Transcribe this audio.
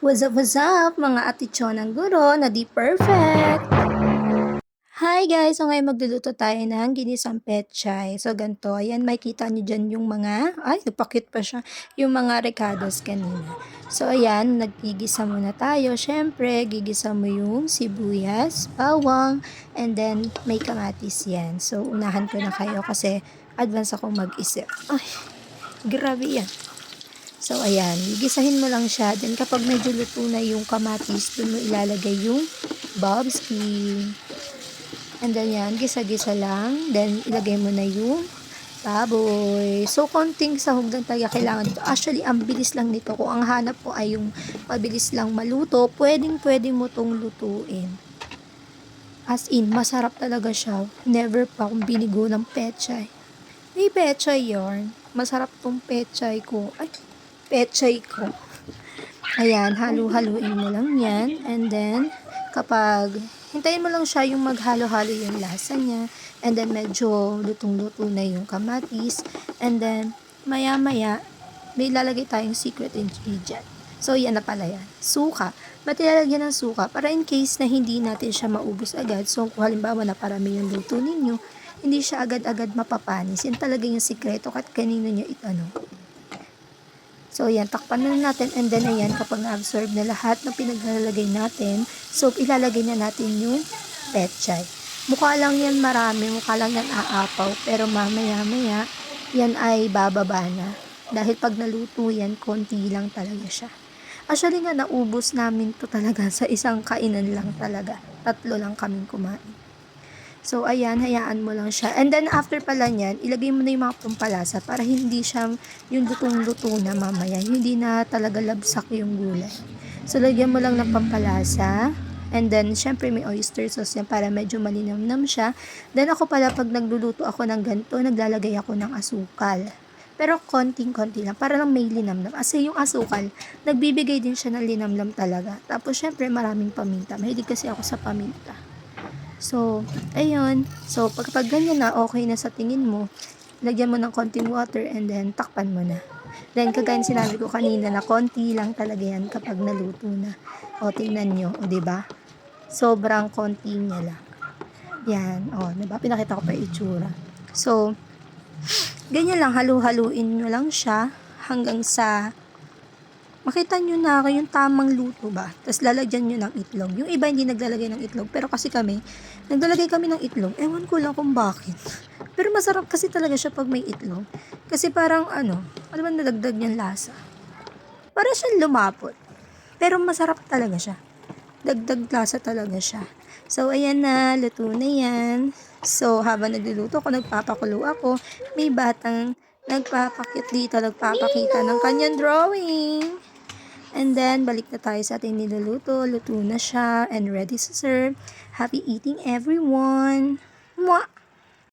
What's up mga atitsyon ng guro na di perfect? Hi guys! So ngayon magluluto tayo ng ginisang pechay. So ganito, ayan makikita nyo dyan yung mga, ay napakit pa siya, yung mga recados kanina. So ayan, nagigisa muna tayo. Syempre, gigisa mo yung sibuyas, bawang, and then may kamatis yan. So unahan ko na kayo kasi advance akong mag-isip. Ay, grabe yan. So, ayan, gigisahin mo lang siya. Then, kapag medyo luto na yung kamatis, dun mo ilalagay yung bobski. And then, yan, gisa-gisa lang. Then, ilagay mo na yung baboy. So, konting sahog lang talaga kailangan dito. Actually, ang bilis lang nito. Kung ang hanap po ay yung mabilis lang maluto, pwedeng mo tong lutuin. As in, masarap talaga siya. Never pa akong binigo ng pechay. May pechay yarn. Masarap tong pechay ko. Ay, pechay ko. Ayan, halu-haluin mo lang yan. And then, kapag hintayin mo lang siya yung maghalo-halo yung lasa niya. And then, medyo lutong-luto na yung kamatis. And then, maya-maya, may lalagay tayong secret ingredient. So, yan na pala yan. Suka. Ba't ilalagyan ng suka? Para in case na hindi natin siya maubos agad. So, kung halimbawa na parami yung luto ninyo, hindi siya agad-agad mapapanis. Yan talaga yung sikreto kahit kanino nyo itano. So, ayan, takpan na natin. And then, ayan, kapag na-absorb na lahat ng pinaglalagay natin, so, ilalagay na natin yung pechay. Mukha lang yan marami, mukha lang yan aapaw. Pero mamaya-maya, yan ay bababa na. Dahil pag naluto yan, konti lang talaga siya. Actually nga, naubos namin to talaga sa isang kainan lang talaga. 3 lang kaming kumain. So, ayan, hayaan mo lang siya. And then, after pala niyan, ilagay mo na yung mga pampalasa para hindi siya yung lutong-luto na mamaya. Hindi na talaga labsak yung gulay. So, lagyan mo lang ng pampalasa. And then, syempre, may oyster sauce yan para medyo malinamnam siya. Then, ako pala, pag nagluluto ako ng ganito, naglalagay ako ng asukal. Pero, konting-konti lang, para lang may linamnam. Kasi yung asukal, nagbibigay din siya ng linamnam talaga. Tapos, syempre, maraming paminta. Mahilig kasi ako sa paminta. So, ayun. So, pag ganyan na, okay na sa tingin mo, lagyan mo ng konting water and then takpan mo na. Then, kagaya sinabi ko kanina na konti lang talaga yan kapag naluto na. O, tingnan nyo. O, diba? Sobrang konti niya lang. Yan. O, diba? Pinakita ko pa itsura. So, ganyan lang. Halu-haluin nyo lang siya hanggang sa makita nyo na yung tamang luto ba. Tapos lalagyan nyo ng itlog. Yung iba hindi naglalagay ng itlog. Pero kasi kami, naglalagay kami ng itlog. Ewan ko lang kung bakit. Pero masarap kasi talaga siya pag may itlog. Kasi parang ano ba nadagdag niyang lasa. Para siyang lumapot. Pero masarap talaga siya. Dagdag lasa talaga siya. So, ayan na. Luto na yan. So, habang nagluluto ko, nagpapakulo ako. May batang nagpapakit dito, nagpapakita ng kanyang drawing. And then, balik na tayo sa ating niluluto. Luto na siya and ready to serve. Happy eating everyone! Mwah!